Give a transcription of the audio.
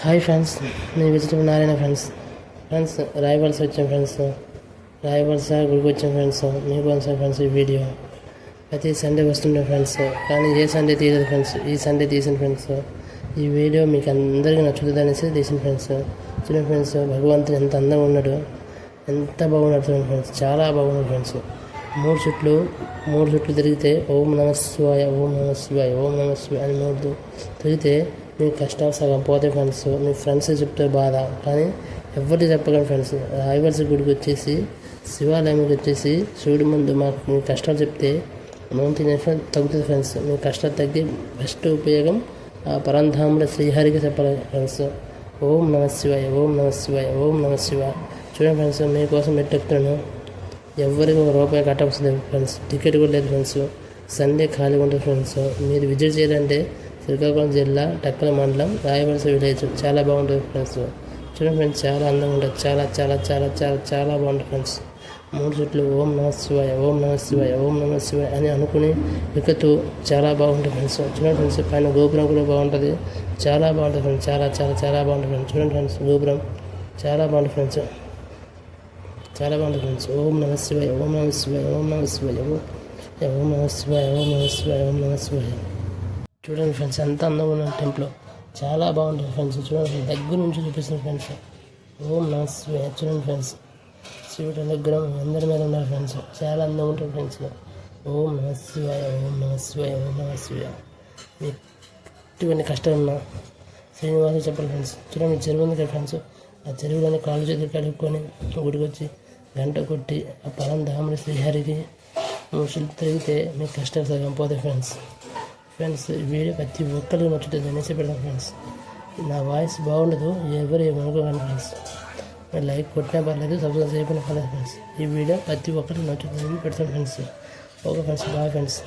Hi friends, నేను vegetable Narayana friends Rayavalasa వచ్చాం friends. Rayavalasa గుడికి వచ్చాం ఫ్రెండ్స్. మీకోసం ఫ్రెండ్స్ ఈ వీడియో ప్రతి సండే వస్తుండే ఫ్రెండ్స్, కానీ ఏ సండే తీయలేదు ఫ్రెండ్స్. ఈ సండే తీసిన ఫ్రెండ్స్. ఈ వీడియో మీకు అందరికీ నచ్చుతుంది అనేసి తీసిన ఫ్రెండ్స్. చూడండి ఫ్రెండ్స్, భగవంతుడు ఎంత అందంగా ఉన్నాడు, ఎంత బాగున్నాడు చూడండి ఫ్రెండ్స్. చాలా బాగున్నాడు ఫ్రెండ్స్. మూడు చుట్లు తిరిగితే ఓం నమ శివాయ, ఓం నమ శివాయ, ఓం నమ శివాయ అని మూడు తిరిగితే మీ కష్టాలు సగం పోతాయి ఫ్రెండ్స్. మీ ఫ్రెండ్స్ చెప్తే బాధ, కానీ ఎవరికి చెప్పకండి ఫ్రెండ్స్. రాయవలస గుడికి వచ్చేసి శివాలయంకి వచ్చేసి శివుడి ముందు మాకు మీ కష్టాలు చెప్తే మనం తినేసిన తగ్గుతుంది ఫ్రెండ్స్. మీ కష్టాలు తగ్గి బెస్ట్ ఉపయోగం ఆ పరంధాముల శ్రీహరికి చెప్పాలి ఫ్రెండ్స్. ఓం నమ శివాయ, ఓం నమ శివాయ, ఓం నమ శివాయ. చూడండి ఫ్రెండ్స్, మీకోసం ఎట్టెక్కుతున్నాను. ఎవరికి ₹1 కట్టవలసింది ఫ్రెండ్స్. టికెట్ కూడా లేదు ఫ్రెండ్స్. సండే ఖాళీగా ఉంటుంది ఫ్రెండ్స్. మీరు విజిట్ చేయాలంటే శ్రీకాకుళం జిల్లా టక్కల మండలం రాయవలస విలేజ్. చాలా బాగుంటుంది ఫ్రెండ్స్. చూడండి ఫ్రెండ్స్, చాలా అందంగా ఉంటుంది. చాలా చాలా చాలా చాలా చాలా బాగుంటుంది ఫ్రెండ్స్. మూడు చుట్లు ఓం నమ శివాయ, ఓం నమ శివాయ, ఓం నమ శివాయ అని అనుకుని ఎక్కుతూ చాలా బాగుంటుంది ఫ్రెండ్స్. చూడండి ఫ్రెండ్స్, పైన గోపురం కూడా బాగుంటుంది. చాలా బాగుంటుంది ఫ్రెండ్స్. చాలా చాలా చాలా బాగుంటుంది ఫ్రెండ్స్. చూడండి ఫ్రెండ్స్, గోపురం చాలా బాగుంటుంది ఫ్రెండ్స్. చాలా బాగుంటుంది ఫ్రెండ్స్. ఓం నమ శివాయ, ఓం నమ శివాయ, ఓం నమ శివాయ, ఓం నమ శివాయ, ఓం నమ శివాయ, ఓం నమ శివాయ. చూడండి ఫ్రెండ్స్, ఎంత అందంగా ఉన్న టెంపుల్. చాలా బాగుంటుంది ఫ్రెండ్స్. చూడండి, దగ్గర నుంచి చూపిస్తుంది ఫ్రెండ్స్. ఓం నమ శివాయ. చూడండి ఫ్రెండ్స్, శివుడు అనుగ్రహం అందరి మీద ఉన్నారు ఫ్రెండ్స్. చాలా అందంగా ఉంటుంది ఫ్రెండ్స్. ఓం నమ శివాయ, ఓం నమ శివాయ, ఓం నమ శివాయ. మీకు ఎటువంటి కష్టాలు ఉన్నా శ్రీనివాసం చెప్పండి ఫ్రెండ్స్. చూడండి, చెరువు ఉంది కదా ఫ్రెండ్స్. ఆ చెరువులోని కాళ్ళు చేతులు కడుక్కొని గుడికి వచ్చి గంట కొట్టి ఆ పరంధాముడి శ్రీహరికి ముసులు తిరిగితే మీకు కష్టాలు సగం పోతాయి ఫ్రెండ్స్. ఈ వీడియో ప్రతి ఒక్కరికి నచ్చుతుంది అనేసి పెడతాం ఫ్రెండ్స్. నా వాయిస్ బాగుండదు, ఎవరు ఏమనుకోకండి ఫ్రెండ్స్. లైక్ కొట్టినా పర్లేదు, సబ్స్క్రైబ్ చేయకుండా పర్లేదు ఫ్రెండ్స్. ఈ వీడియో ప్రతి ఒక్కరికి నచ్చుతుంది పెడతాం friends. Okay friends, bye friends.